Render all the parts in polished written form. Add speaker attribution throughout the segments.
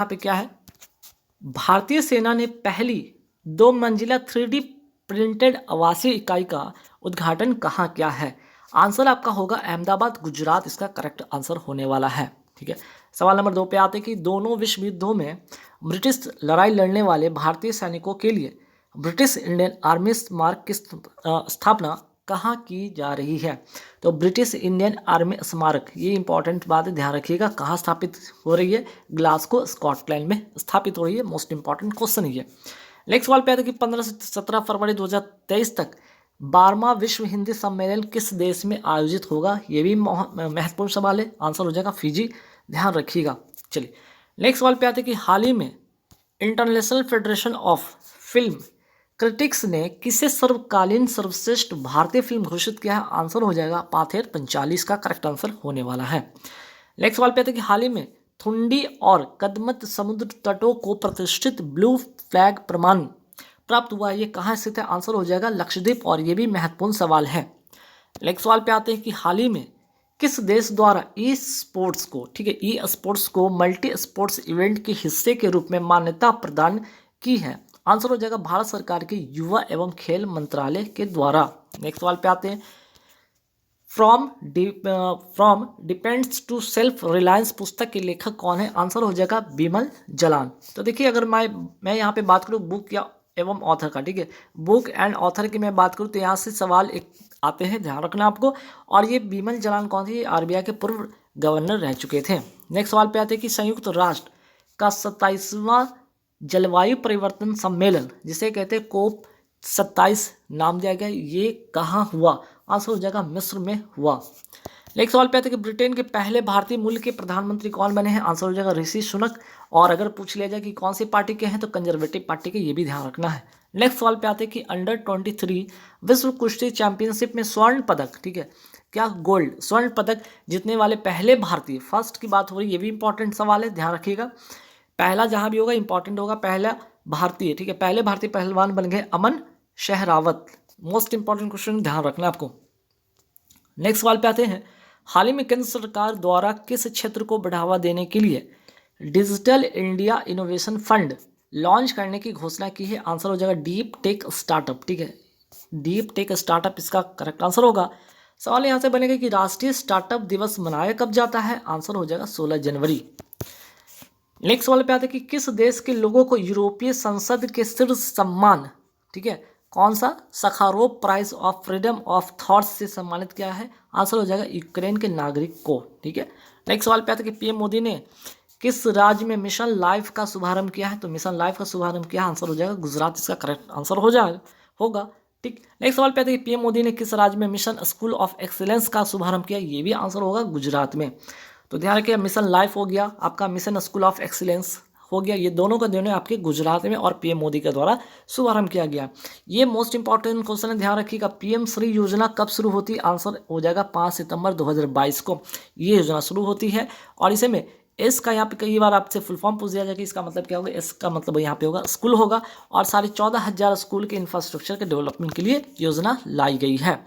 Speaker 1: यहाँ पे क्या है, भारतीय सेना ने पहली 2 मंजिला 3D प्रिंटेड आवासीय इकाई का उद्घाटन कहाँ किया है? आंसर आपका होगा अहमदाबाद, गुजरात, इसका करेक्ट आंसर होने वाला है। ठीक है, सवाल नंबर 2 पे आते हैं कि दोनों विश्व युद्धों में ब्रिटिश लड़ाई लड़ने वाले भारतीय सैनिकों के लिए ब्रिटिश इंडियन आर्मी स्मारक की स्थापना कहाँ की जा रही है? तो ब्रिटिश इंडियन आर्मी स्मारक, ये इंपॉर्टेंट बात है, ध्यान रखिएगा, कहाँ स्थापित हो रही है? ग्लासगो, स्कॉटलैंड में स्थापित हो रही है। मोस्ट इंपॉर्टेंट क्वेश्चन ये। नेक्स्ट सवाल पे आता है कि 15 से 17 फरवरी 2023 तक 12वां विश्व हिंदी सम्मेलन किस देश में आयोजित होगा? ये भी महत्वपूर्ण सवाल है। आंसर हो जाएगा फिजी, ध्यान रखिएगा। चलिए नेक्स्ट सवाल पे आते हैं कि हाल ही में international federation of film critics ने किसे सर्वकालीन सर्वश्रेष्ठ भारतीय फिल्म घोषित किया है? आंसर हो जाएगा पाथेर पंचाली, इसका करेक्ट आंसर होने वाला है। नेक्स्ट सवाल पे आते हैं कि हाल ही में थुंडी और कदमत समुद्र तटों को प्रतिष्ठित ब्लू फ्लैग प्रमाण प्राप्त हुआ है, ये कहाँ स्थित है? आंसर हो जाएगा लक्षद्वीप, और ये भी महत्वपूर्ण सवाल है। नेक्स्ट सवाल पे आते हैं कि हाल ही में किस देश द्वारा ई स्पोर्ट्स को, ठीक है, ई स्पोर्ट्स को मल्टी स्पोर्ट्स इवेंट के हिस्से के रूप में मान्यता प्रदान की है? आंसर हो जाएगा भारत सरकार के युवा एवं खेल मंत्रालय के द्वारा। नेक्स्ट सवाल पे आते हैं, from depends to self reliance पुस्तक के लेखक कौन है? आंसर हो जाएगा बिमल जलान। तो देखिए, अगर मैं यहाँ पे बात करूँ बुक या एवं ऑथर का, ठीक है, बुक एंड ऑथर की मैं बात करूँ तो यहाँ से सवाल एक आते हैं, ध्यान रखना आपको। और ये बिमल जलान कौन थे? आरबीआई के पूर्व गवर्नर रह चुके थे। नेक्स्ट सवाल पे आते हैं कि संयुक्त राष्ट्र का 27वां जलवायु परिवर्तन सम्मेलन, जिसे कहते हैं कोप 27 नाम दिया गया, ये कहाँ हुआ? आंसर हो जाएगा मिस्र में हुआ। नेक्स्ट सवाल पे आते हैं कि ब्रिटेन के पहले भारतीय मूल के प्रधानमंत्री कौन बने हैं? आंसर हो जाएगा ऋषि सुनक। और अगर पूछ लिया जाए कि कौन सी पार्टी के हैं, तो कंजर्वेटिव पार्टी के, ये भी ध्यान रखना है। नेक्स्ट सवाल पे आते हैं कि अंडर 23 विश्व कुश्ती चैंपियनशिप में स्वर्ण पदक, ठीक है, क्या गोल्ड स्वर्ण पदक जीतने वाले पहले भारतीय, फर्स्ट की बात हो रही है, ये भी इंपॉर्टेंट सवाल है, ध्यान रखिएगा। पहला जहां भी होगा इंपॉर्टेंट होगा, पहला भारतीय, ठीक है, पहले भारतीय पहलवान बन गए अमन शहरावत। मोस्ट इंपॉर्टेंट क्वेश्चन, ध्यान रखना आपको। नेक्स्ट सवाल पे आते हैं, हाल ही में केंद्र सरकार द्वारा किस क्षेत्र को बढ़ावा देने के लिए digital India innovation fund launch करने की घोषणा की है? आंसर हो जाएगा डीप टेक स्टार्टअप, ठीक है, डीप टेक स्टार्टअप इसका करेक्ट आंसर होगा। सवाल यहाँ से बनेगा कि राष्ट्रीय स्टार्टअप दिवस मनाया कब जाता है? आंसर हो जाएगा 16 जनवरी। नेक्स्ट सवाल पे आते हैं कि किस देश के लोगों को यूरोपीय संसद के शीर्ष सम्मान, ठीक है, कौन सा, Sakharov prize of freedom of thoughts से सम्मानित किया है? आंसर हो जाएगा यूक्रेन के नागरिक को, ठीक है। नेक्स्ट सवाल पे आता है कि पीएम मोदी ने किस राज्य में मिशन लाइफ का शुभारंभ किया है? तो मिशन लाइफ का शुभारंभ किया, आंसर हो जाएगा गुजरात, इसका करेक्ट आंसर हो जाएगा होगा, ठीक। नेक्स्ट सवाल पे आता है कि पीएम मोदी ने किस राज्य में मिशन स्कूल ऑफ एक्सीलेंस का शुभारंभ किया? ये भी आंसर होगा गुजरात में। तो ध्यान रखिए, मिशन लाइफ हो गया आपका, मिशन स्कूल ऑफ एक्सीलेंस हो गया, ये दोनों का दोनों आपके गुजरात में और पीएम मोदी के द्वारा शुभारंभ किया गया। ये मोस्ट इंपॉर्टेंट क्वेश्चन है, ध्यान रखिएगा। पीएम श्री योजना कब शुरू होती है? आंसर हो जाएगा 5 सितंबर 2022 को ये योजना शुरू होती है। और इसे में एस का यहाँ पे कई बार आपसे फुल फॉर्म पूछ दिया जाएगा, इसका मतलब क्या होगा? एस का मतलब यहाँ पे होगा स्कूल होगा, और 14,500 स्कूल के इंफ्रास्ट्रक्चर के डेवलपमेंट के लिए योजना लाई गई है।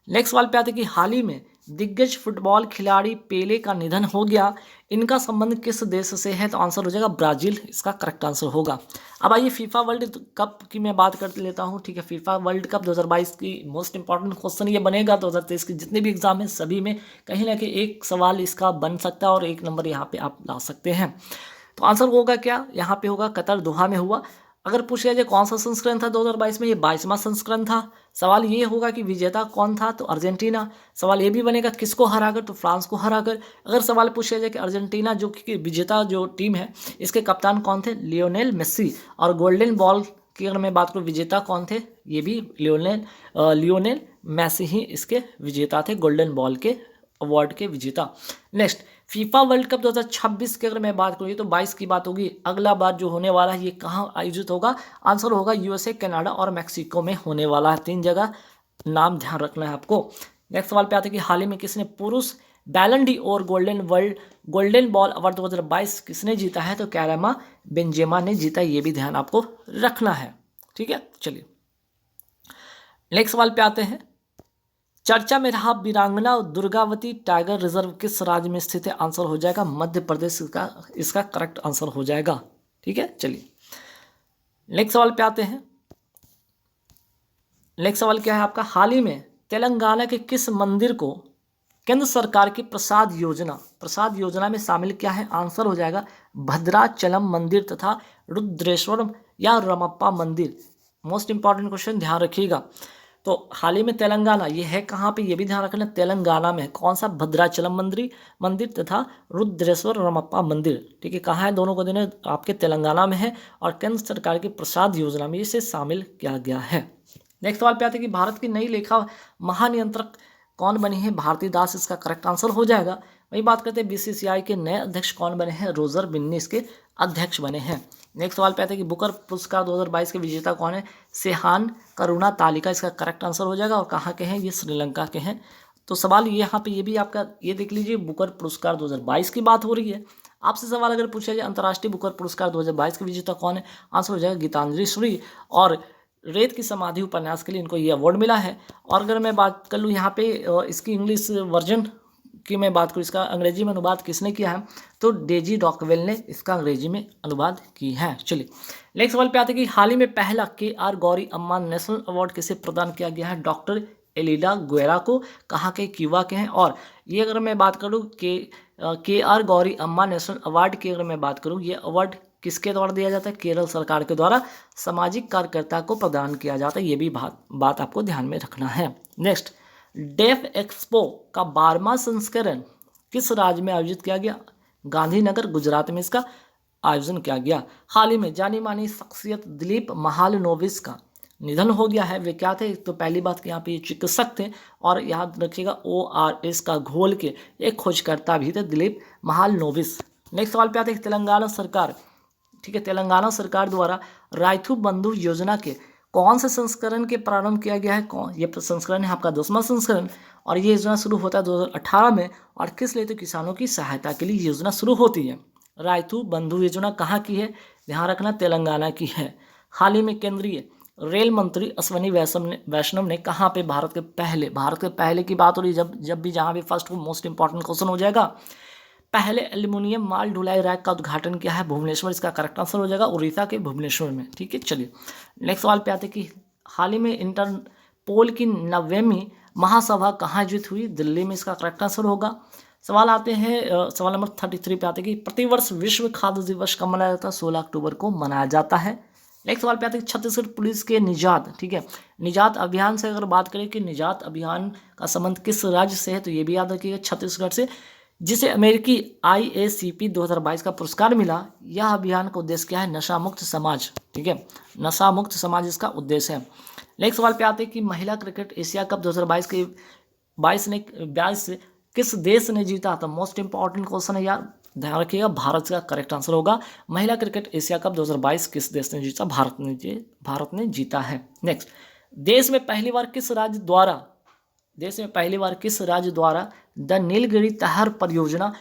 Speaker 1: नेक्स्ट सवाल पे आते हैं कि हाल ही में दिग्गज फुटबॉल खिलाड़ी पेले का निधन हो गया, इनका संबंध किस देश से है? तो आंसर हो जाएगा ब्राजील, इसका करेक्ट आंसर होगा। अब आइए फीफा वर्ल्ड कप की मैं बात कर लेता हूं, ठीक है। फीफा वर्ल्ड कप 2022 की मोस्ट इंपॉर्टेंट क्वेश्चन ये बनेगा। 2023 के जितने भी एग्जाम हैं सभी में कहीं ना कहीं एक सवाल इसका बन सकता है, और एक नंबर यहाँ पे आप ला सकते हैं। तो आंसर होगा क्या? यहाँ पे होगा कतर, दोहा में हुआ। अगर पूछ लिया जाए कौन सा संस्करण था 2022 में, ये 22वां संस्करण था। सवाल ये होगा कि विजेता कौन था? तो अर्जेंटीना। सवाल ये भी बनेगा किसको हराकर? तो फ्रांस को हराकर। अगर सवाल पूछ लिया जाए कि अर्जेंटीना जो कि विजेता जो टीम है, इसके कप्तान कौन थे? Lionel Messi. और गोल्डन बॉल की अगर मैं बात करूँ, विजेता कौन थे? ये भी लियोनेल मेस्सी ही इसके विजेता थे, गोल्डन बॉल के अवार्ड के विजेता। नेक्स्ट फीफा वर्ल्ड कप 2026 की अगर मैं बात करूँ, तो 22 की बात होगी। अगला बार जो होने वाला है ये कहाँ आयोजित होगा? आंसर होगा यूएसए, कनाडा और मैक्सिको में होने वाला है। 3 जगह नाम ध्यान रखना है आपको। नेक्स्ट सवाल पे आते हैं कि हाल ही में किसने पुरुष बैलन डी और गोल्डन बॉल अवार्ड 2022 किसने जीता है? तो कैरेमा बेंजेमा ने जीता, ये भी ध्यान आपको रखना है, ठीक है। चलिए नेक्स्ट सवाल पे आते हैं, चर्चा में रहा वीरांगना दुर्गावती टाइगर रिजर्व किस राज्य में स्थित है? आंसर हो जाएगा मध्य प्रदेश का, इसका करेक्ट आंसर हो जाएगा। ठीक है, चलिए नेक्स्ट सवाल पे आते हैं। नेक्स्ट सवाल क्या है आपका? हाल ही में तेलंगाना के किस मंदिर को केंद्र सरकार की प्रसाद योजना में शामिल क्या है? आंसर हो जाएगा भद्राचलम मंदिर तथा रुद्रेश्वरम या रमप्पा मंदिर। मोस्ट इंपॉर्टेंट क्वेश्चन, ध्यान रखिएगा। तो हाल ही में तेलंगाना, ये है कहाँ पे, ये भी ध्यान रखना, तेलंगाना में कौन सा? भद्राचलम मंदिर तथा रुद्रेश्वर रमप्पा मंदिर। ठीक है, कहाँ है दोनों को देने? आपके तेलंगाना में है और केंद्र सरकार की प्रसाद योजना में इसे शामिल किया गया है। नेक्स्ट सवाल पे आते हैं कि भारत की नई लेखा महानियंत्रक कौन बनी है? भारती दास इसका करेक्ट आंसर हो जाएगा। वही बात करते हैं बीसीसीआई के नए अध्यक्ष कौन बने हैं? रोजर बिन्नी इसके अध्यक्ष बने हैं। नेक्स्ट सवाल पे आते हैं कि बुकर पुरस्कार 2022 के विजेता कौन है? सेहान करुणा तालिका इसका करेक्ट आंसर हो जाएगा। और कहाँ के हैं? ये श्रीलंका के हैं। तो सवाल ये यहाँ पे ये भी आपका ये देख लीजिए, बुकर पुरस्कार 2022 की बात हो रही है। आपसे सवाल अगर पूछा जाए अंतर्राष्ट्रीय बुकर पुरस्कार 2022 के विजेता कौन है? आंसर हो जाएगा गीतांजलि श्री। और रेत की समाधि उपन्यास के लिए इनको ये अवार्ड मिला है। और अगर मैं बात कर लूँ यहाँ पे इसकी इंग्लिश वर्जन की मैं बात करूँ, इसका अंग्रेजी में अनुवाद किसने किया है? तो डेजी रॉकवेल ने इसका अंग्रेजी में अनुवाद की है। चलिए नेक्स्ट सवाल पे आते हैं कि हाल ही में पहला KR गौरी अम्मा नेशनल अवार्ड किसे प्रदान किया गया है? डॉक्टर एलिडा गुएरा को। कहाँ के? क्यूबा के हैं। और ये अगर मैं बात करूँ KR गौरी अम्मा नेशनल अवार्ड की अगर मैं बात करूँ, ये अवार्ड किसके द्वारा दिया जाता है? केरल सरकार के द्वारा सामाजिक कार्यकर्ता को प्रदान किया जाता है। ये भी बात आपको ध्यान में रखना है। नेक्स्ट, डेफ एक्सपो का 12वां संस्करण किस राज्य में आयोजित किया गया? गांधीनगर गुजरात में इसका आयोजन किया गया। हाल ही में जानी मानी शख्सियत दिलीप महालनोबिस का निधन हो गया है। वे क्या थे? तो पहली बात कि यहाँ पे ये चिकित्सक थे और याद रखिएगा ORS का घोल के एक खोजकर्ता भी थे, दिलीप महालनोबिस। नेक्स्ट सवाल पे आते हैं तेलंगाना सरकार, ठीक है, तेलंगाना सरकार द्वारा राइथु बंधु योजना के कौन से संस्करण के प्रारंभ किया गया है? ये संस्करण है आपका 10वां संस्करण। और ये योजना शुरू होता है 2018 में। और किस लिए? तो किसानों की सहायता के लिए योजना शुरू होती है। राइथु बंधु योजना कहाँ की है? ध्यान रखना, तेलंगाना की है। हाल ही में केंद्रीय रेल मंत्री अश्विनी वैष्णव ने कहाँ पे भारत के पहले की बात हो रही, जब भी जहाँ भी फर्स्ट मोस्ट इंपॉर्टेंट क्वेश्चन हो जाएगा, पहले एल्यूमिनियम माल ढुलाई रैक का उद्घाटन किया है? भुवनेश्वर इसका करेक्ट आंसर हो जाएगा, उड़ीसा के भुवनेश्वर में। ठीक है, चलिए नेक्स्ट सवाल पे आते कि हाल ही में इंटरपोल की 90वीं महासभा कहाँ आयोजित हुई? दिल्ली में इसका करेक्ट आंसर होगा। सवाल आते हैं सवाल नंबर 33 पे आते कि प्रतिवर्ष विश्व खाद्य दिवस कब मनाया जाता है? 16 अक्टूबर को मनाया जाता है। नेक्स्ट सवाल पे आते हैं छत्तीसगढ़ पुलिस के निजात, ठीक है, निजात अभियान से अगर बात करें कि निजात अभियान का संबंध किस राज्य से है, तो ये भी याद रखिएगा छत्तीसगढ़ से, जिसे अमेरिकी IACP 2022 का पुरस्कार मिला। यह अभियान का उद्देश्य क्या है? नशा मुक्त समाज, ठीक है, नशा मुक्त समाज इसका उद्देश्य है। नेक्स्ट सवाल पे आते हैं कि महिला क्रिकेट एशिया कप 2022 के 22 किस देश ने जीता? तो मोस्ट इंपॉर्टेंट क्वेश्चन है यार, ध्यान रखिएगा, भारत का करेक्ट आंसर होगा। महिला क्रिकेट एशिया कप 2022 किस देश ने जीता? भारत ने जीता है। नेक्स्ट, देश में पहली बार किस राज्य द्वारा द नीलगिरी तहर परियोजना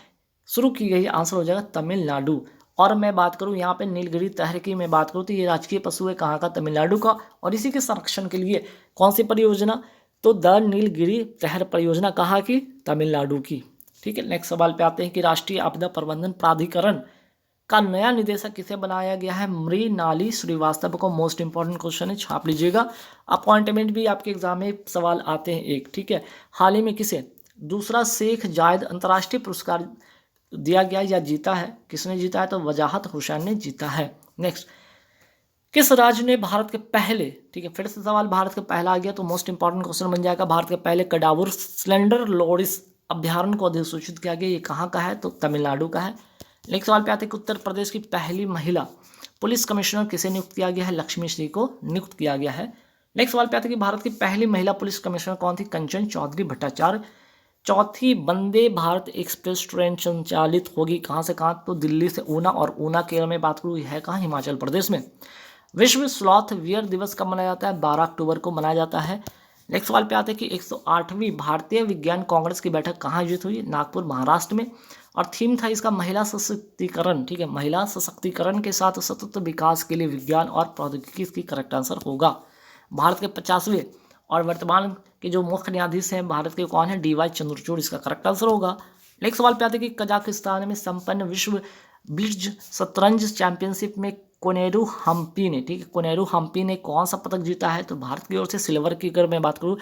Speaker 1: शुरू की गई? आंसर हो जाएगा तमिलनाडु। और मैं बात करूं यहाँ पे नीलगिरी तहर की मैं बात करूं तो ये राजकीय पशु है कहाँ का? तमिलनाडु का। और इसी के संरक्षण के लिए कौन सी परियोजना? तो द नीलगिरी तहर परियोजना कहाँ की? तमिलनाडु की। ठीक है, नेक्स्ट सवाल पे आते हैं कि राष्ट्रीय आपदा प्रबंधन प्राधिकरण का नया निदेशक किसे बनाया गया है? मृणाली श्रीवास्तव को। मोस्ट इंपॉर्टेंट क्वेश्चन है, छाप लीजिएगा। अपॉइंटमेंट भी आपके एग्जाम में सवाल आते हैं एक, ठीक है। हाल ही में किसे दूसरा शेख जायद अंतर्राष्ट्रीय पुरस्कार दिया गया या जीता है? किसने जीता है? तो वजाहत हुसैन ने जीता है। नेक्स्ट, किस राज्य ने भारत के पहले, ठीक है, फिर से सवाल भारत के पहला आ गया तो मोस्ट इंपॉर्टेंट क्वेश्चन बन जाएगा, भारत के पहले कडावुर स्लेंडर लोरिस अभ्यारण्य को अधिसूचित किया गया, ये कहाँ का है? तो तमिलनाडु का है। नेक्स्ट सवाल पे आते हैं कि उत्तर प्रदेश की पहली महिला पुलिस कमिश्नर किसे नियुक्त किया गया है? लक्ष्मी श्री को नियुक्त किया गया है। नेक्स्ट सवाल पे आते हैं कि भारत की पहली महिला पुलिस कमिश्नर कौन थी? कंचन चौधरी भट्टाचार्य। चौथी, वंदे भारत एक्सप्रेस ट्रेन संचालित होगी कहाँ से कहाँ? तो दिल्ली से ऊना। और ऊना केरल में बात करूँ है कहाँ? हिमाचल प्रदेश में। विश्व स्लॉथ वियर दिवस कब मनाया जाता है? 12 अक्टूबर को मनाया जाता है। नेक्स्ट सवाल पे आते हैं कि 108वीं भारतीय विज्ञान कांग्रेस की बैठक कहाँ आयोजित हुई? नागपुर, महाराष्ट्र में। और थीम था इसका महिला सशक्तिकरण, ठीक है, महिला सशक्तिकरण के साथ सतत विकास के लिए विज्ञान और प्रौद्योगिकी, इसकी करेक्ट आंसर होगा। भारत के 50वें और वर्तमान के जो मुख्य न्यायाधीश हैं भारत के कौन है, DY चंद्रचूड़ इसका करेक्ट आंसर होगा। नेक्स्ट सवाल पे आते हैं कि कजाकिस्तान में संपन्न विश्व ब्लिट्ज शतरंज चैंपियनशिप में कोनेरू हम्पी ने, ठीक है, कोनेरू हम्पी ने कौन सा पदक जीता है? तो भारत की ओर से सिल्वर की अगर मैं बात करूँ,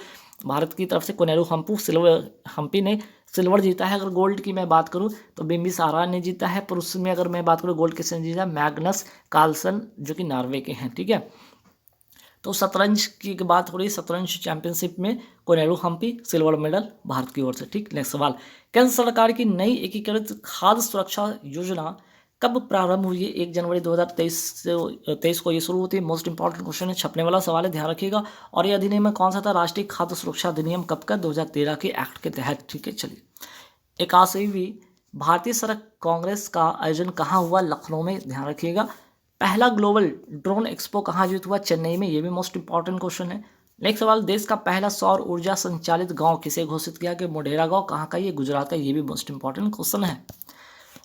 Speaker 1: भारत की तरफ से कोनेरू हम्पी ने सिल्वर जीता है। अगर गोल्ड की मैं बात करूं तो बिम्बिसारा ने जीता है। पुरुष में अगर मैं बात करूं गोल्ड किसने जीता? मैग्नस कार्लसन जो कि नॉर्वे के हैं, ठीक है। तो शतरंज की बात हो रही है, शतरंज चैंपियनशिप में कोनेरू हम्पी सिल्वर मेडल भारत की ओर से, ठीक। नेक्स्ट सवाल, केंद्र सरकार की नई एकीकृत खाद्य सुरक्षा योजना कब प्रारंभ हुई है? 1 जनवरी 2023 को ये शुरू होती है। मोस्ट इंपॉर्टेंट क्वेश्चन है, छपने वाला सवाल है, ध्यान रखिएगा। और ये अधिनियम कौन सा था? राष्ट्रीय खाद्य सुरक्षा अधिनियम कब का? 2013 के एक्ट के तहत, ठीक है। चलिए, 81वीं भारतीय सड़क कांग्रेस का आयोजन कहाँ हुआ? लखनऊ में, ध्यान रखिएगा। पहला ग्लोबल ड्रोन एक्सपो कहाँ आयोजित हुआ? चेन्नई में, ये भी मोस्ट इंपॉर्टेंट क्वेश्चन है। नेक्स्ट सवाल, देश का पहला सौर ऊर्जा संचालित गांव किसे घोषित किया गया? मोढेरा गांव, कहाँ का? ये गुजरात का, ये भी मोस्ट इंपॉर्टेंट क्वेश्चन है।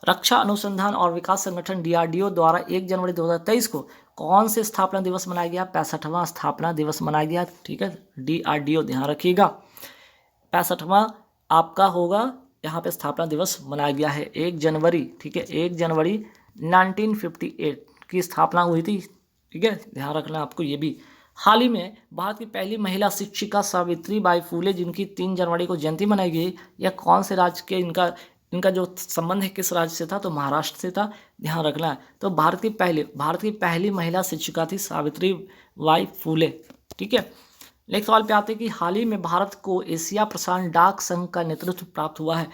Speaker 1: रक्षा अनुसंधान और विकास संगठन DRDO द्वारा 1 जनवरी 2023 को कौन से स्थापना दिवस मनाया गया? 65वां स्थापना दिवस मनाया गया, ठीक है। DRDO, ध्यान रखिएगा, 65वां आपका होगा यहाँ पे स्थापना दिवस मनाया गया है 1 जनवरी, ठीक है। 1 जनवरी 1958 की स्थापना हुई थी, ठीक है, ध्यान रखना आपको ये भी। हाल ही में भारत की पहली महिला शिक्षिका सावित्रीबाई फुले जिनकी 3 जनवरी को जयंती मनाई गई, यह कौन से राज्य के इनका जो संबंध है किस राज्य से था? तो महाराष्ट्र से था, ध्यान रखना है। तो भारत की पहली महिला शिक्षिका थी सावित्रीबाई फुले, ठीक है। नेक्स्ट सवाल पे आते हैं कि हाल ही में भारत को एशिया प्रशांत डाक संघ का नेतृत्व प्राप्त हुआ है,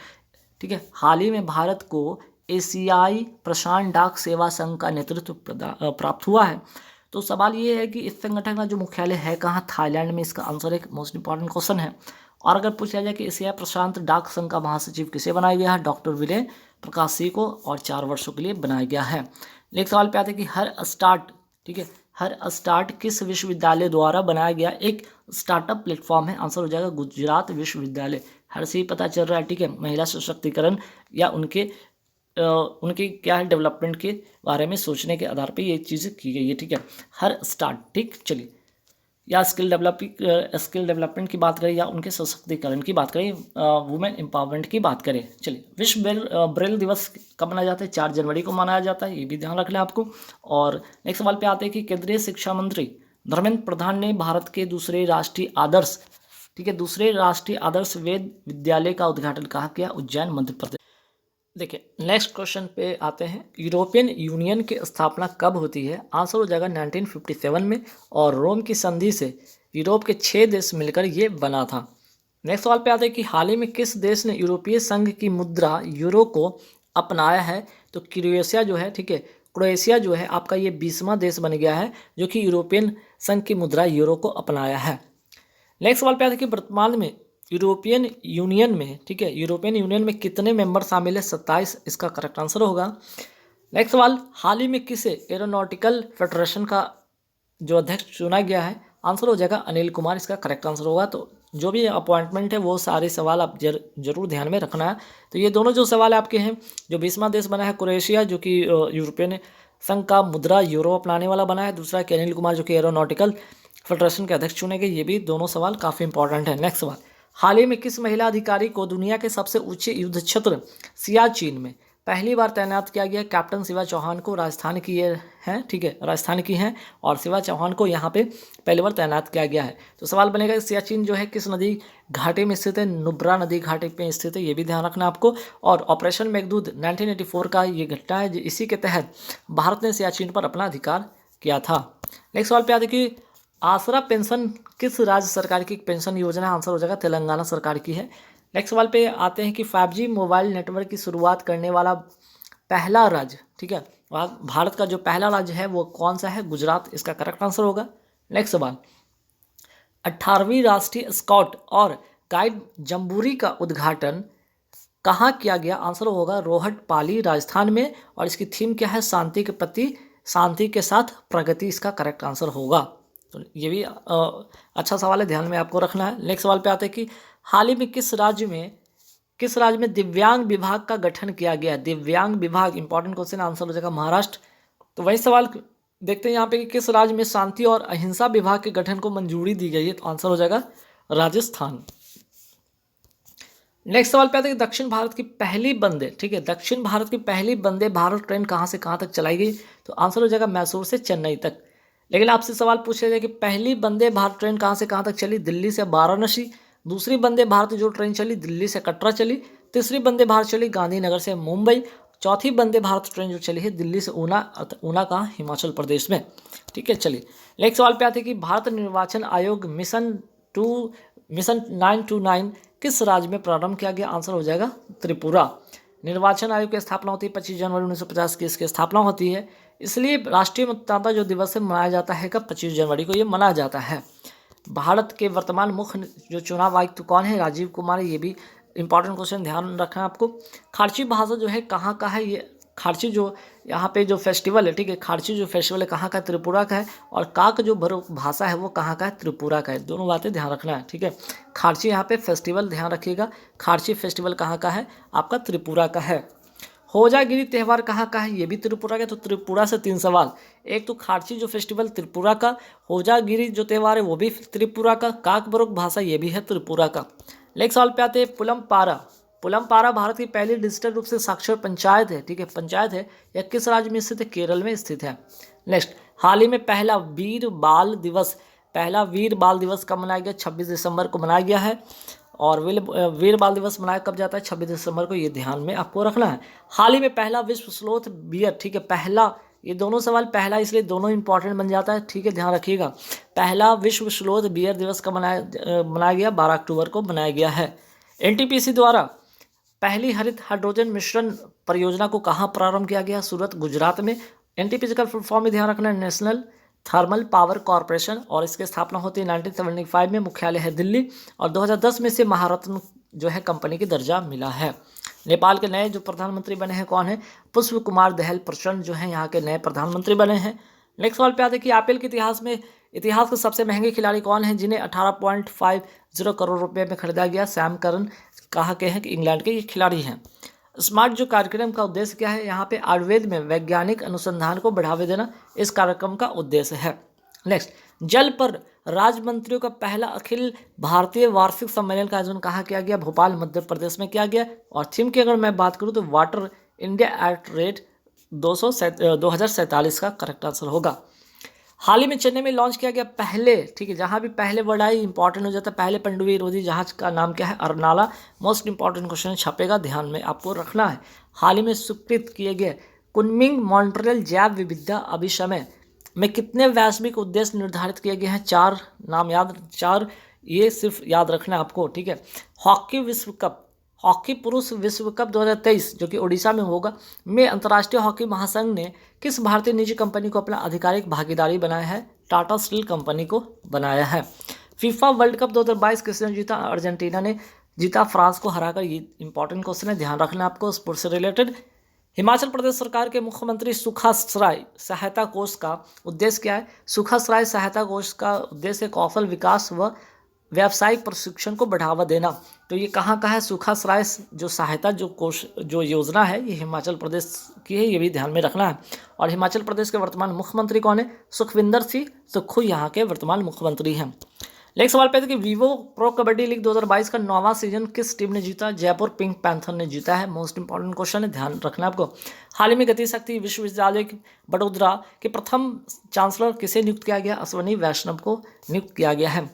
Speaker 1: ठीक है। हाल ही में भारत को एशियाई प्रशांत डाक सेवा संघ का नेतृत्व प्राप्त हुआ है। तो सवाल ये है कि इस संगठन का जो मुख्यालय है कहाँ? थाईलैंड में, इसका आंसर एक मोस्ट इंपॉर्टेंट क्वेश्चन है। और अगर पूछा जाए कि एशिया प्रशांत डाक संघ का महासचिव किसे बनाया गया है? डॉक्टर विजय प्रकाश सिंह को, और 4 वर्षों के लिए बनाया गया है। नेक्स्ट सवाल पे आते हैं कि हर स्टार्ट, ठीक है, हर स्टार्ट किस विश्वविद्यालय द्वारा बनाया गया एक स्टार्टअप प्लेटफॉर्म है? आंसर हो जाएगा गुजरात विश्वविद्यालय। हर से ही पता चल रहा है, ठीक है, महिला सशक्तिकरण या उनके क्या है डेवलपमेंट के बारे में सोचने के आधार पे ये चीज़ें की गई है, ठीक है। हर स्टार्ट, ठीक। चलिए, या स्किल डेवलपमेंट की बात करें या उनके सशक्तिकरण की बात करें, वुमेन एम्पावरमेंट की बात करें। चलिए, विश्व ब्रेल दिवस कब मनाया जाता है? 4 जनवरी को मनाया जाता है, ये भी ध्यान रखना है आपको। और नेक्स्ट सवाल पे आते हैं कि केंद्रीय शिक्षा मंत्री धर्मेंद्र प्रधान ने भारत के दूसरे राष्ट्रीय आदर्श, ठीक है, दूसरे राष्ट्रीय आदर्श वेद विद्यालय का उद्घाटन कहाँ किया? उज्जैन, मध्य प्रदेश। देखिए, नेक्स्ट क्वेश्चन पे आते हैं, यूरोपियन यूनियन की स्थापना कब होती है? आंसर हो जाएगा 1957 में, और रोम की संधि से यूरोप के 6 देश मिलकर ये बना था। नेक्स्ट सवाल पे आते हैं कि हाल ही में किस देश ने यूरोपीय संघ की मुद्रा यूरो को अपनाया है? तो क्रोएशिया जो है, ठीक है, क्रोएशिया जो है आपका ये 20वां देश बन गया है जो कि यूरोपियन संघ की मुद्रा यूरो को अपनाया है। नेक्स्ट सवाल पे आते हैं कि वर्तमान में यूरोपियन यूनियन में, ठीक है, यूरोपियन यूनियन में कितने मेंबर शामिल है? 27, इसका करेक्ट आंसर होगा। नेक्स्ट सवाल, हाल ही में किसे एरोनॉटिकल फेडरेशन का जो अध्यक्ष चुना गया है? आंसर हो जाएगा अनिल कुमार, इसका करेक्ट आंसर होगा। तो जो भी अपॉइंटमेंट है वो सारे सवाल आप जरूर ध्यान में रखना है। तो ये दोनों जो सवाल आपके हैं, जो 20वां देश बना है क्रोएशिया जो कि यूरोपियन संघ का मुद्रा यूरो अपनाने वाला बना है, दूसरा कि अनिल कुमार जो कि एरोनॉटिकल फेडरेशन के अध्यक्ष चुने गए, ये भी दोनों सवाल काफ़ी इंपॉर्टेंट है। नेक्स्ट सवाल, हाल ही में किस महिला अधिकारी को दुनिया के सबसे ऊंचे युद्ध क्षेत्र सियाचिन में पहली बार तैनात किया गया? कैप्टन शिवा चौहान को, राजस्थान की ये हैं, ठीक है, राजस्थान की हैं, और शिवा चौहान को यहाँ पे पहली बार तैनात किया गया है। तो सवाल बनेगा सियाचिन जो है किस नदी घाटी में स्थित है? नुब्रा नदी घाटी पे स्थित है, ये भी ध्यान रखना आपको। और ऑपरेशन मेघदूत 1984 का ये घटना है, इसी के तहत भारत ने सियाचिन पर अपना अधिकार किया था। नेक्स्ट सवाल पे आते कि आसरा पेंशन किस राज्य सरकार की पेंशन योजना? आंसर हो जाएगा तेलंगाना सरकार की है। नेक्स्ट सवाल पे आते हैं कि 5G मोबाइल नेटवर्क की शुरुआत करने वाला पहला राज्य, ठीक है, भारत का जो पहला राज्य है वो कौन सा है? गुजरात, इसका करेक्ट आंसर होगा। नेक्स्ट सवाल, 18वीं राष्ट्रीय स्काउट और गाइड जम्बूरी का उद्घाटन कहाँ किया गया? आंसर होगा रोहट पाली, राजस्थान में, और इसकी थीम क्या है? शांति के प्रति शांति के साथ प्रगति, इसका करेक्ट आंसर होगा। तो ये भी अच्छा सवाल है, ध्यान में आपको रखना है। नेक्स्ट सवाल पे आते हैं कि हाल ही में किस राज्य में दिव्यांग विभाग का गठन किया गया? दिव्यांग विभाग, इंपॉर्टेंट क्वेश्चन, आंसर हो जाएगा महाराष्ट्र। तो वही सवाल देखते हैं यहाँ पे कि किस राज्य में शांति और अहिंसा विभाग के गठन को मंजूरी दी गई है? तो आंसर हो जाएगा राजस्थान। नेक्स्ट सवाल पे आता है कि दक्षिण भारत की पहली वंदे, ठीक है, दक्षिण भारत की पहली वंदे भारत ट्रेन कहाँ से कहाँ तक चलाई गई? तो आंसर हो जाएगा मैसूर से चेन्नई तक। लेकिन आपसे सवाल पूछा जाए कि पहली वंदे भारत ट्रेन कहाँ से कहाँ तक चली? दिल्ली से वाराणसी। दूसरी वंदे भारत जो ट्रेन चली दिल्ली से कटरा चली। तीसरी वंदे भारत चली गांधीनगर से मुंबई। चौथी वंदे भारत ट्रेन जो चली है दिल्ली से ऊना, ऊना कहाँ? हिमाचल प्रदेश में। ठीक है, चलिए नेक्स्ट सवाल पे आते हैं कि भारत निर्वाचन आयोग मिशन 929 किस राज्य में प्रारंभ किया गया? आंसर हो जाएगा त्रिपुरा। निर्वाचन आयोग की स्थापना होती है 25 जनवरी 1950 की इसकी स्थापना होती है, इसलिए राष्ट्रीय मतदाता जो दिवस है मनाया जाता है कब? 25 जनवरी को ये मनाया जाता है। भारत के वर्तमान मुख्य जो चुनाव आयुक्त कौन है? राजीव कुमार। ये भी इंपॉर्टेंट क्वेश्चन, ध्यान रखना है आपको। खारची भाषा जो है कहाँ का है? ये खारची जो यहाँ पे जो फेस्टिवल है, ठीक है, खारची जो फेस्टिवल है कहाँ का? त्रिपुरा का है। और काक जो भाषा है वो कहाँ का है? त्रिपुरा का है। दोनों बातें ध्यान रखना है, ठीक है। खारची यहाँ पे फेस्टिवल ध्यान रखिएगा, खारची फेस्टिवल कहाँ का है? आपका त्रिपुरा का है। होजागिरी त्यौहार कहाँ का है? ये भी त्रिपुरा का। तो त्रिपुरा से 3 सवाल, एक तो खारची जो फेस्टिवल त्रिपुरा का, होजागिरी जो त्यौहार है वो भी त्रिपुरा का, काकबरोक भाषा ये भी है त्रिपुरा का। नेक्स्ट सवाल पे आते हैं पुलमपारा। पुलमपारा भारत की पहली डिजिटल रूप से साक्षर पंचायत है, ठीक है, पंचायत है। यह किस राज्य में स्थित है? केरल में स्थित है। नेक्स्ट, हाल ही में पहला वीर बाल दिवस कब मनाया गया? 26 दिसंबर को मनाया गया है। और वीर बाल दिवस मनाया कब जाता है? 26 दिसंबर को, ये ध्यान में आपको रखना है। हाल ही में पहला विश्व स्लोथ बियर, ठीक है, पहला, ये दोनों सवाल पहला इसलिए दोनों इंपॉर्टेंट बन जाता है, ठीक है, ध्यान रखिएगा। पहला विश्व स्लोथ बियर दिवस कब मनाया गया? 12 अक्टूबर को मनाया गया है। एनटीपीसी द्वारा पहली हरित हाइड्रोजन मिश्रण परियोजना को कहाँ प्रारंभ किया गया? सूरत, गुजरात में। एनटीपीसी का फुल फॉर्म में ध्यान रखना है नेशनल थर्मल पावर कॉरपोरेशन, और इसकी स्थापना होती है 1975 में, मुख्यालय है दिल्ली। और 2010 में से महारत्न जो है कंपनी की दर्जा मिला है। नेपाल के नए जो प्रधानमंत्री बने हैं कौन है? पुष्प कुमार दहल प्रचंड जो है यहाँ के नए प्रधानमंत्री बने हैं। नेक्स्ट सवाल पे आते हैं कि आईपीएल के इतिहास के सबसे महंगे खिलाड़ी कौन हैं जिन्हें 18.50 करोड़ रुपए में खरीदा गया? सैम करन कहाँ के हैं? कि इंग्लैंड के ये खिलाड़ी हैं। स्मार्ट जो कार्यक्रम का उद्देश्य क्या है? यहाँ पे आयुर्वेद में वैज्ञानिक अनुसंधान को बढ़ावा देना इस कार्यक्रम का उद्देश्य है। नेक्स्ट, जल पर राज्य मंत्रियों का पहला अखिल भारतीय वार्षिक सम्मेलन का आयोजन कहाँ किया गया? भोपाल, मध्य प्रदेश में किया गया। और थीम की अगर मैं बात करूँ तो वाटर इंडिया एट रेट 2047 का करेक्ट आंसर होगा। हाल ही में चेन्नई में लॉन्च किया गया पहले, ठीक है, जहाँ भी पहले वर्ड आई इंपॉर्टेंट हो जाता है, पहले पनडुब्बी विरोधी जहाज का नाम क्या है? अरनाला। मोस्ट इंपॉर्टेंट क्वेश्चन छपेगा, ध्यान में आपको रखना है। हाल ही में स्वीकृत किए गए कुनमिंग मॉन्ट्रियल जैव विविधता अभिसमय में कितने वैश्विक उद्देश्य निर्धारित किए गए हैं? 4 नाम याद, 4 ये सिर्फ याद रखना है आपको, ठीक है। हॉकी पुरुष विश्व कप 2023 जो कि ओडिशा में होगा में अंतर्राष्ट्रीय हॉकी महासंघ ने किस भारतीय निजी कंपनी को अपना आधिकारिक भागीदारी बनाया है? टाटा स्टील कंपनी को बनाया है। फीफा वर्ल्ड कप 2022 किसने जीता? अर्जेंटीना ने जीता फ्रांस को हराकर। ये इंपॉर्टेंट क्वेश्चन है, ध्यान रखना आपको स्पोर्ट्स से रिलेटेड। हिमाचल प्रदेश सरकार के मुख्यमंत्री सुखाश्रय सहायता कोष का उद्देश्य क्या है? सुखाश्रय सहायता कोष का उद्देश्य कौशल विकास व व्यावसायिक प्रशिक्षण को बढ़ावा देना। तो ये कहाँ का है? सुखाश्रय जो सहायता जो कोष जो योजना है ये हिमाचल प्रदेश की है, ये भी ध्यान में रखना है। और हिमाचल प्रदेश के वर्तमान मुख्यमंत्री कौन है? सुखविंदर सिंह सुक्खू यहाँ के वर्तमान मुख्यमंत्री हैं। नेक्स्ट सवाल पे है कि वीवो प्रो कबड्डी लीग 2022 का 9वां सीजन किस टीम ने जीता? जयपुर पिंक पैंथर ने जीता है। मोस्ट इंपॉर्टेंट क्वेश्चन है, ध्यान रखना आपको। हाल ही में गति शक्ति विश्वविद्यालय बड़ोदरा के प्रथम चांसलर किसे नियुक्त किया गया? अश्वनी वैष्णव को नियुक्त किया गया है।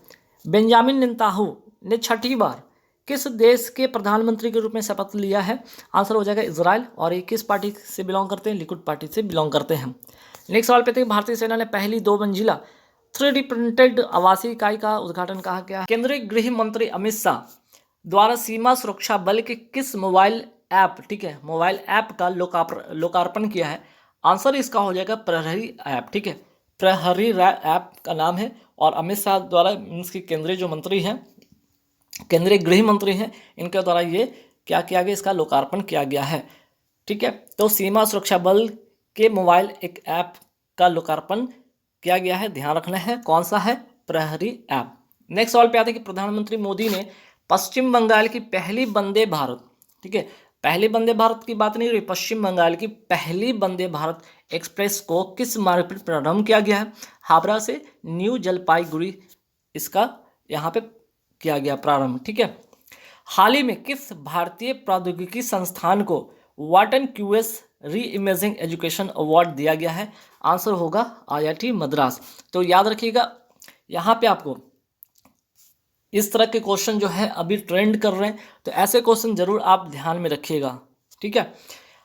Speaker 1: बेंजामिन नेतन्याहू ने 6ठी बार किस देश के प्रधानमंत्री के रूप में शपथ लिया है? आंसर हो जाएगा इजराइल। और ये किस पार्टी से बिलोंग करते हैं? लिकुड पार्टी से बिलोंग करते हैं। नेक्स्ट सवाल पे थे भारतीय सेना ने पहली 2 मंजिला 3D प्रिंटेड आवासीय इकाई का उद्घाटन कहाँ किया? केंद्रीय गृह मंत्री अमित शाह द्वारा सीमा सुरक्षा बल के किस मोबाइल ऐप, ठीक है, मोबाइल ऐप का लोकार्पण किया है? आंसर इसका हो जाएगा प्रहरी ऐप, ठीक है, प्रहरी ऐप का नाम है। और अमित शाह द्वारा मीन्स की केंद्रीय जो मंत्री हैं, केंद्रीय गृह मंत्री हैं, इनके द्वारा ये क्या किया गया? इसका लोकार्पण किया गया है, ठीक है। तो सीमा सुरक्षा बल के मोबाइल एक ऐप का लोकार्पण किया गया है, ध्यान रखना है। कौन सा है? प्रहरी ऐप। नेक्स्ट सवाल पे आते हैं कि प्रधानमंत्री मोदी ने पश्चिम बंगाल की पहली वंदे भारत, ठीक है, पहले वंदे भारत की बात नहीं हो रही, पश्चिम बंगाल की पहली वंदे भारत एक्सप्रेस को किस मार्ग पर प्रारंभ किया गया है? हावड़ा से न्यू जलपाईगुड़ी इसका यहाँ पे किया गया प्रारंभ, ठीक है। हाल ही में किस भारतीय प्रौद्योगिकी संस्थान को वाटन क्यूएस री इमेजिंग एजुकेशन अवार्ड दिया गया है? आंसर होगा आईआईटी मद्रास। तो याद रखिएगा, यहाँ पे आपको इस तरह के क्वेश्चन जो है अभी ट्रेंड कर रहे हैं, तो ऐसे क्वेश्चन जरूर आप ध्यान में रखिएगा, ठीक है।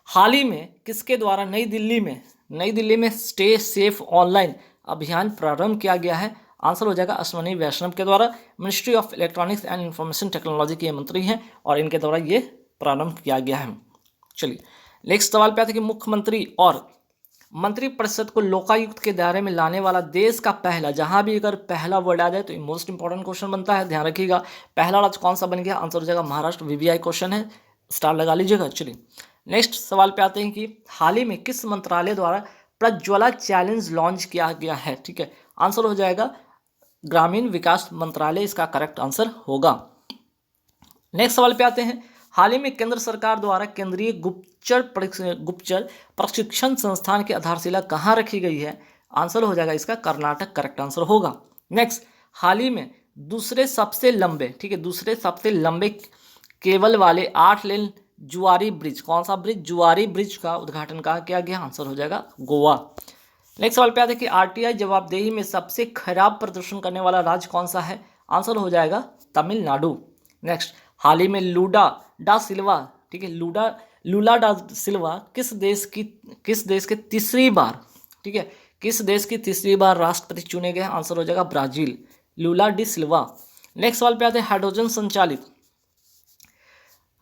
Speaker 1: हाल ही में किसके द्वारा नई दिल्ली में स्टे सेफ ऑनलाइन अभियान प्रारंभ किया गया है? आंसर हो जाएगा अश्वनी वैष्णव के द्वारा। Ministry of electronics and information technology के मंत्री हैं और इनके द्वारा ये प्रारंभ किया गया है। चलिए नेक्स्ट सवाल पे आते हैं कि मुख्यमंत्री और मंत्रिपरिषद को लोकायुक्त के दायरे में लाने वाला देश का पहला, जहां भी अगर पहला वर्ड आ जाए तो मोस्ट इंपॉर्टेंट क्वेश्चन बनता है, ध्यान रखिएगा। पहला राज्य कौन सा बन गया? आंसर हो जाएगा महाराष्ट्र। वीवीआई क्वेश्चन है, स्टार लगा लीजिएगा। चलिए नेक्स्ट सवाल पे आते हैं कि हाल ही में किस मंत्रालय द्वारा प्रज्वला चैलेंज लॉन्च किया गया है? ठीक है, आंसर हो जाएगा ग्रामीण विकास मंत्रालय, इसका करेक्ट आंसर होगा। नेक्स्ट सवाल पे आते हैं, हाल ही में केंद्र सरकार द्वारा केंद्रीय गुप्तचर प्रशिक्षण संस्थान की आधारशिला कहाँ रखी गई है? आंसर हो जाएगा इसका कर्नाटक, करेक्ट आंसर होगा। नेक्स्ट, हाल ही में दूसरे सबसे लंबे केबल वाले 8 लेन जुआरी ब्रिज, कौन सा ब्रिज? जुआरी ब्रिज का उद्घाटन कहाँ किया गया? आंसर हो जाएगा गोवा। नेक्स्ट सवाल पे आते हैं कि आरटीआई जवाबदेही में सबसे खराब प्रदर्शन करने वाला राज्य कौन सा है? आंसर हो जाएगा तमिलनाडु। नेक्स्ट, हाल ही में लूला डा सिल्वा, ठीक है, लूला डा सिल्वा किस देश के तीसरी बार, ठीक है, किस देश की तीसरी बार राष्ट्रपति चुने गए? आंसर हो जाएगा ब्राजील, लूला डी सिल्वा। नेक्स्ट सवाल पे आते हैं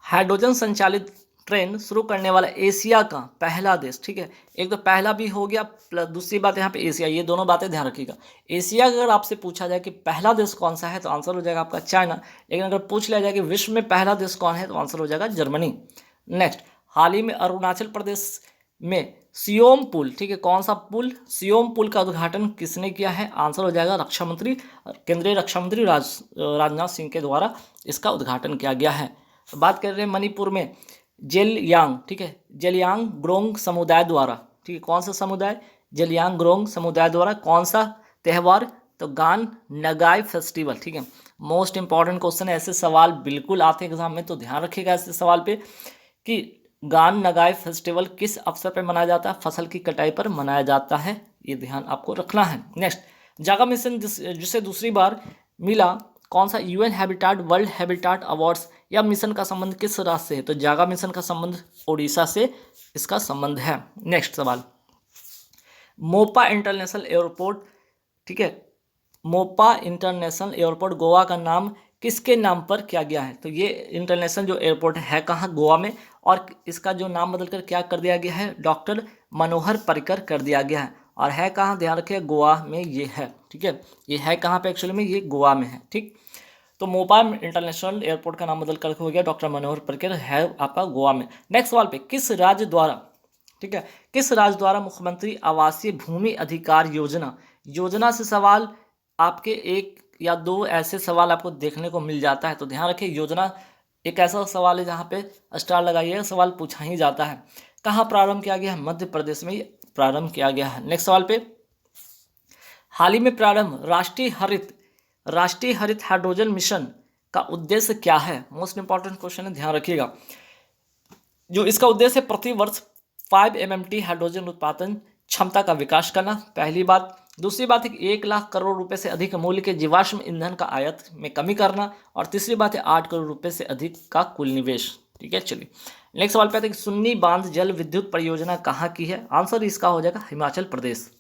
Speaker 1: हाइड्रोजन संचालित ट्रेन शुरू करने वाला एशिया का पहला देश, ठीक है, एक तो पहला भी हो गया प्लस दूसरी बात यहाँ पे एशिया, ये दोनों बातें ध्यान रखिएगा। एशिया अगर आपसे पूछा जाए कि पहला देश कौन सा है तो आंसर हो जाएगा आपका चाइना, लेकिन अगर पूछ लिया जाए कि विश्व में पहला देश कौन है तो आंसर हो जाएगा जर्मनी। नेक्स्ट, हाल ही में अरुणाचल प्रदेश में सियोम पुल, ठीक है, कौन सा पुल? सियोम पुल का उद्घाटन किसने किया है? आंसर हो जाएगा रक्षा मंत्री, केंद्रीय रक्षा मंत्री राजनाथ सिंह के द्वारा इसका उद्घाटन किया गया है। तो बात कर रहे हैं मणिपुर में जेलियांग, ठीक है, जेलियांगग्रोंग समुदाय द्वारा, ठीक है, कौन सा समुदाय? जेलियांगग्रोंग समुदाय द्वारा कौन सा त्यौहार? तो गान नगाई फेस्टिवल, ठीक है, मोस्ट इंपॉर्टेंट क्वेश्चन है, ऐसे सवाल बिल्कुल आते हैं एग्जाम में, तो ध्यान रखिएगा ऐसे सवाल पे कि गान नगाई फेस्टिवल किस अवसर पर मनाया जाता है? फसल की कटाई पर मनाया जाता है, ये ध्यान आपको रखना है। नेक्स्ट, जागा मिशन जिसे दूसरी बार मिला कौन सा? UN habitat world habitat awards, या मिशन का संबंध किस राज्य से है? तो जागा मिशन का संबंध उड़ीसा से इसका संबंध है। नेक्स्ट सवाल, मोपा इंटरनेशनल एयरपोर्ट, ठीक है, मोपा इंटरनेशनल एयरपोर्ट गोवा का नाम किसके नाम पर किया गया है? तो ये इंटरनेशनल जो एयरपोर्ट है कहाँ? गोवा में, और इसका जो नाम बदलकर क्या कर दिया गया है? डॉक्टर मनोहर पर्रिकर कर दिया गया है, और है कहाँ? ध्यान रखिए गोवा में ये है, ठीक है, ये है कहाँ पे? एक्चुअली में ये गोवा में है, ठीक। तो मोपा इंटरनेशनल एयरपोर्ट का नाम बदल कर हो गया डॉक्टर मनोहर पर्रिकर, है आपका गोवा में। नेक्स्ट सवाल पे, किस राज्य द्वारा, ठीक है, किस राज्य द्वारा मुख्यमंत्री आवासीय भूमि अधिकार योजना से सवाल आपके एक या दो ऐसे सवाल आपको देखने को मिल जाता है, तो ध्यान रखिए योजना एक ऐसा सवाल है जहाँ पे स्टार लगाइए, सवाल पूछा ही जाता है। कहाँ प्रारंभ किया गया है? मध्य प्रदेश में प्रारंभ किया गया है। नेक्स्ट सवाल पे, हाल ही में प्रारंभ राष्ट्रीय हरित हाइड्रोजन मिशन का उद्देश्य क्या है? मोस्ट इंपॉर्टेंट क्वेश्चन है, ध्यान रखिएगा। जो इसका उद्देश्य है प्रति वर्ष 5 MMT हाइड्रोजन उत्पादन क्षमता का विकास करना, पहली बात। दूसरी बात है कि 1 लाख करोड़ रुपए से अधिक मूल्य के जीवाश्म ईंधन का आयात में कमी करना, और तीसरी बात है 8 करोड़ रुपए से अधिक का कुल निवेश, ठीक है। चलिए नेक्स्ट सवाल पे आते हैं कि सुन्नी बांध जल विद्युत परियोजना कहाँ की है? आंसर इसका हो जाएगा हिमाचल प्रदेश।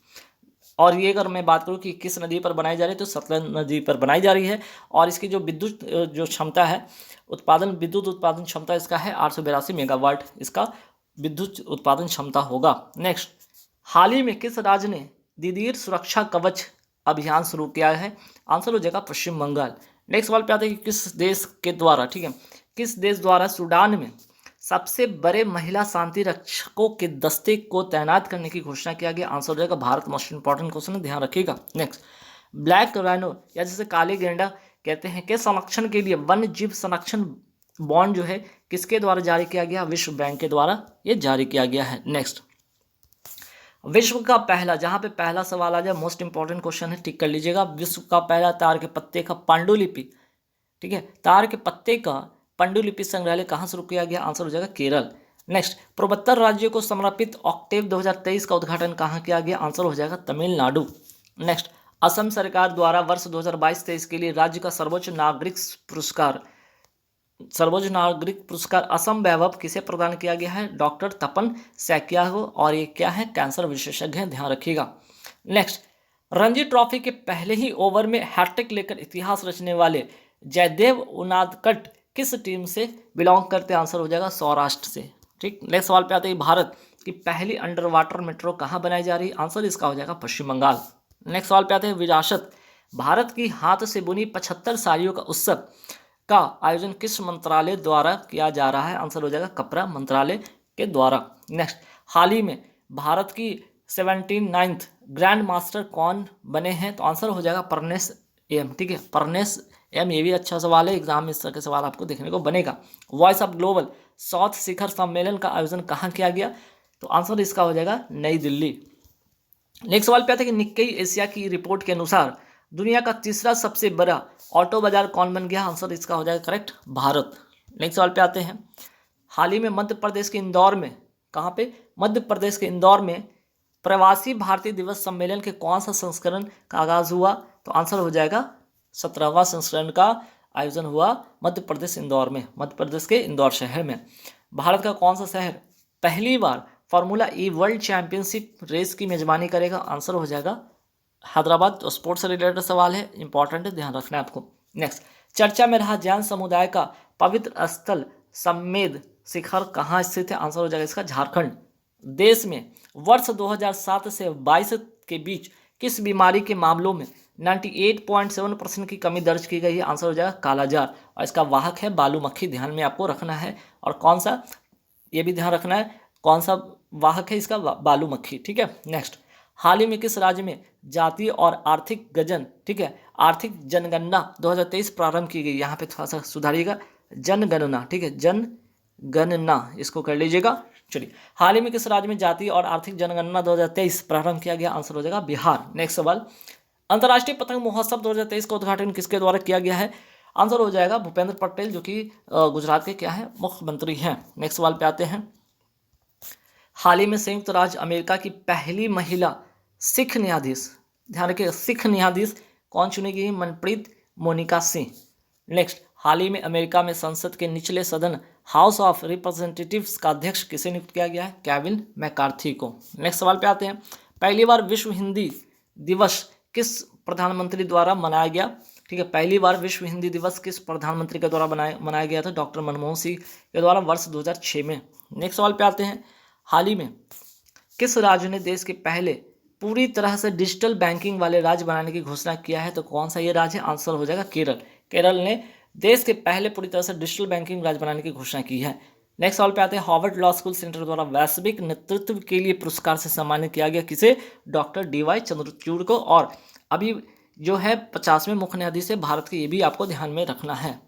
Speaker 1: और ये अगर मैं बात करूँ कि किस नदी पर बनाई जा रही है तो सतलज नदी पर बनाई जा रही है, और इसकी जो विद्युत जो क्षमता है विद्युत उत्पादन क्षमता इसका है 882 मेगावाट, इसका विद्युत उत्पादन क्षमता होगा। नेक्स्ट, हाल ही में किस राज्य ने दिदीर सुरक्षा कवच अभियान शुरू किया है? आंसर हो जाएगा पश्चिम बंगाल। नेक्स्ट सवाल पे आते हैं कि किस देश के द्वारा, ठीक है, किस देश द्वारा सूडान में सबसे बड़े महिला शांति रक्षकों के दस्ते को तैनात करने की घोषणा किया गया? आंसर हो जाएगा भारत। मोस्ट इंपॉर्टेंट क्वेश्चन है, ध्यान रखिएगा। नेक्स्ट, ब्लैक राइनो या जिसे काले गेंडा कहते हैं के संरक्षण के लिए वन्य जीव संरक्षण बॉन्ड जो है किसके द्वारा जारी किया गया? विश्व बैंक के द्वारा ये जारी किया गया है। नेक्स्ट, विश्व का पहला, जहां पे पहला सवाल आ जाए मोस्ट इंपॉर्टेंट क्वेश्चन है, टिक कर लीजिएगा। विश्व का पहला तार के पत्ते का पांडुलिपि, ठीक है। तार के पत्ते का पांडुलिपि संग्रहालय कहाँ शुरू किया गया? आंसर हो जाएगा केरल। नेक्स्ट, पूर्वोत्तर राज्यों को समर्पित ऑक्टेव 2023 का उद्घाटन कहाँ किया गया? आंसर हो जाएगा तमिलनाडु। नेक्स्ट, असम सरकार द्वारा वर्ष 2022-23 के लिए राज्य का सर्वोच्च नागरिक पुरस्कार असम वैभव किसे प्रदान किया गया है? डॉक्टर तपन सैकिया को। और ये क्या है? कैंसर विशेषज्ञ हैं, ध्यान रखिएगा। नेक्स्ट, रणजी ट्रॉफी के पहले ही ओवर में हैट्रिक लेकर इतिहास रचने वाले जयदेव उनादकट किस टीम से बिलोंग करते हैं? आंसर हो जाएगा सौराष्ट्र से। ठीक, नेक्स्ट सवाल पे आते हैं, भारत की पहली अंडर वाटर मेट्रो कहाँ बनाई जा रही है? आंसर इसका हो जाएगा पश्चिम बंगाल। नेक्स्ट सवाल पे आते हैं, विरासत भारत की हाथ से बुनी 75 साड़ियों का उत्सव का आयोजन किस मंत्रालय द्वारा किया जा रहा है? आंसर हो जाएगा कपड़ा मंत्रालय के द्वारा। नेक्स्ट, हाल ही में भारत की 79th ग्रैंड मास्टर कौन बने हैं? तो आंसर हो जाएगा प्रज्ञेश एम। ठीक है, प्रज्ञेश एम, ये भी अच्छा सवाल है, एग्जाम में इस तरह के सवाल आपको देखने को बनेगा। वॉइस ऑफ ग्लोबल साउथ शिखर सम्मेलन का आयोजन कहाँ किया गया? तो आंसर इसका हो जाएगा नई दिल्ली। नेक्स्ट सवाल पे आता है कि निक्केई एशिया की रिपोर्ट के अनुसार दुनिया का तीसरा सबसे बड़ा ऑटो बाजार कौन बन गया? आंसर इसका हो जाएगा करेक्ट भारत। नेक्स्ट सवाल पे आते हैं, हाल ही में मध्य प्रदेश के इंदौर में, कहाँ पे? मध्य प्रदेश के इंदौर में प्रवासी भारतीय दिवस सम्मेलन के कौन सा संस्करण का आगाज हुआ? तो आंसर हो जाएगा 17वां संस्करण का आयोजन हुआ मध्य प्रदेश इंदौर में, मध्य प्रदेश के इंदौर शहर में। भारत का कौन सा शहर पहली बार फार्मूला ई वर्ल्ड चैंपियनशिप रेस की मेजबानी करेगा? आंसर हो जाएगा हैदराबाद। तो स्पोर्ट्स से रिलेटेड सवाल है, इंपॉर्टेंट है, ध्यान रखना है आपको। नेक्स्ट, चर्चा में रहा जैन समुदाय का पवित्र स्थल समेध शिखर कहाँ स्थित है? आंसर हो जाएगा इसका झारखंड। देश में वर्ष 2007 से 22 के बीच किस बीमारी के मामलों में 98.7% की कमी दर्ज की गई है? आंसर हो जाएगा कालाजार। और इसका वाहक है बालू मक्खी, ध्यान में आपको रखना है। और कौन सा, ये भी ध्यान रखना है, कौन सा वाहक है इसका? बालू मक्खी। ठीक है। नेक्स्ट, हाल ही में किस राज्य में जातीय और आर्थिक गजन, ठीक है, आर्थिक जनगणना 2023 प्रारंभ की गई? यहाँ पे थोड़ा सा सुधारिएगा, जनगणना, ठीक है, जनगणना इसको कर लीजिएगा। चलिए, हाल ही में किस राज्य में जातीय और आर्थिक जनगणना 2023 प्रारंभ किया गया? आंसर हो जाएगा बिहार। नेक्स्ट सवाल, अंतर्राष्ट्रीय पतंग महोत्सव 2023 का उद्घाटन किसके द्वारा किया गया है? आंसर हो जाएगा भूपेंद्र पटेल, जो कि गुजरात के क्या है, मुख्यमंत्री हैं। नेक्स्ट सवाल पे आते हैं, हाल ही में संयुक्त राज्य अमेरिका की पहली महिला सिख न्यायाधीश, ध्यान रखिए, सिख न्यायाधीश कौन चुनी गई? मनप्रीत मोनिका सिंह। नेक्स्ट, हाल ही में अमेरिका में संसद के निचले सदन हाउस ऑफ रिप्रेजेंटेटिव्स का अध्यक्ष किसे नियुक्त किया गया है? केविन मैकार्थी को। नेक्स्ट सवाल पे आते हैं, पहली बार विश्व हिंदी दिवस किस प्रधानमंत्री द्वारा मनाया गया? ठीक है, पहली बार विश्व हिंदी दिवस किस प्रधानमंत्री के द्वारा मनाया गया था? डॉक्टर मनमोहन सिंह के द्वारा वर्ष 2006 में। नेक्स्ट सवाल पे आते हैं, हाल ही में किस राज्य ने देश के पहले पूरी तरह से डिजिटल बैंकिंग वाले राज्य बनाने की घोषणा किया है? तो कौन सा ये राज्य है? आंसर हो जाएगा केरल। केरल ने देश के पहले पूरी तरह से डिजिटल बैंकिंग राज्य बनाने की घोषणा की है। नेक्स्ट सवाल पे आते हैं, हार्वर्ड लॉ स्कूल सेंटर द्वारा वैश्विक नेतृत्व के लिए पुरस्कार से सम्मानित किया गया किसे? डॉक्टर DY चंद्रचूड़ को। और अभी जो है 50वें मुख्य न्यायाधीश है भारत के, ये भी आपको ध्यान में रखना है।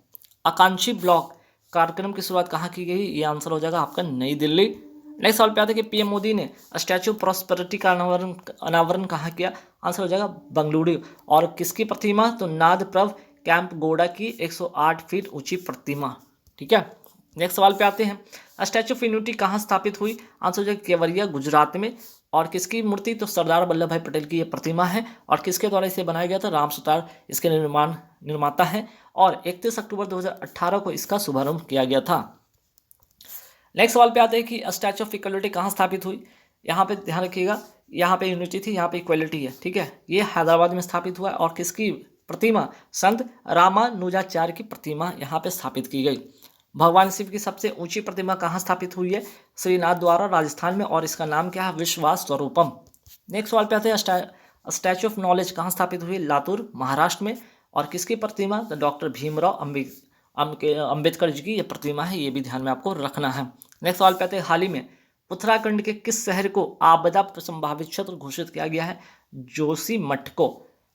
Speaker 1: आकांक्षी ब्लॉक कार्यक्रम की शुरुआत कहाँ की गई? ये आंसर हो जाएगा आपका नई दिल्ली। नेक्स्ट सवाल पे आते हैं कि PM मोदी ने स्टैचू ऑफ प्रॉस्पेरिटी का अनावरण कहाँ किया? आंसर हो जाएगा बंगलुरु। और किसकी प्रतिमा? तो नादप्रभ कैंपगोड़ा की 108 फीट ऊंची प्रतिमा। ठीक है। नेक्स्ट सवाल पे आते हैं, स्टैचू ऑफ यूनिटी कहाँ स्थापित हुई? आंसर हो जाएगा केवड़िया, गुजरात में। और किसकी मूर्ति? तो सरदार वल्लभ भाई पटेल की ये प्रतिमा है। और किसके द्वारा इसे बनाया गया था? राम सुतार इसके निर्माता हैं। और 31 अक्टूबर 2018 को इसका शुभारंभ किया गया था। नेक्स्ट सवाल पे आते हैं कि स्टैचू ऑफ इक्वलिटी कहाँ स्थापित हुई? यहाँ पे ध्यान रखिएगा, यहाँ पे यूनिटी थी, यहाँ पे इक्वलिटी है। ठीक है, ये हैदराबाद में स्थापित हुआ। और किसकी प्रतिमा? संत रामानुजाचार्य की प्रतिमा यहाँ पे स्थापित की गई। भगवान शिव की सबसे ऊंची प्रतिमा कहाँ स्थापित हुई है? श्रीनाथ द्वारा, राजस्थान में। और इसका नाम क्या है? विश्वास स्वरूपम। नेक्स्ट सवाल पे आते हैं, स्टैचू ऑफ नॉलेज कहाँ स्थापित हुई? लातूर, महाराष्ट्र में। और किसकी प्रतिमा? तो डॉक्टर भीमराव अम्बेडकर जी की ये प्रतिमा है, ये भी ध्यान में आपको रखना है। नेक्स्ट सवाल पे आते हैं, हाल ही में उत्तराखंड के किस शहर को आपदा संभावित क्षेत्र घोषित किया गया है? जोशीमठ को।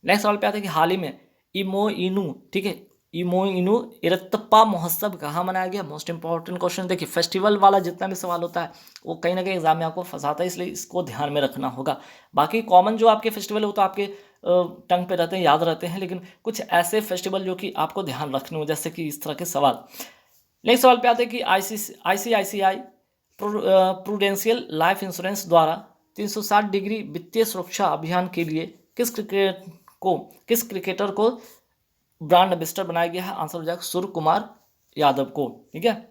Speaker 1: नेक्स्ट सवाल पे आते हैं कि हाल ही में इमोइनू, ठीक है, इमोइनु इरत्तप्पा महोत्सव कहाँ मनाया गया? Most important question. देखिए फेस्टिवल वाला जितना भी सवाल होता है वो कहीं ना कहीं एग्जाम में आपको फंसाता है, इसलिए इसको ध्यान में रखना होगा। बाकी कॉमन जो आपके फेस्टिवल है वो तो आपके टंग पे रहते हैं, याद रहते हैं, लेकिन कुछ ऐसे फेस्टिवल जो कि आपको ध्यान रखने हो, जैसे कि इस तरह के सवाल। नेक्स्ट सवाल पे आते हैं कि ICICI प्रूडेंशियल लाइफ इंश्योरेंस द्वारा 360 डिग्री वित्तीय सुरक्षा अभियान के लिए किस क्रिकेटर को ब्रांड एम्बेसडर बनाया गया है? आंसर हो जाएगा सूर्य कुमार यादव को। ठीक है,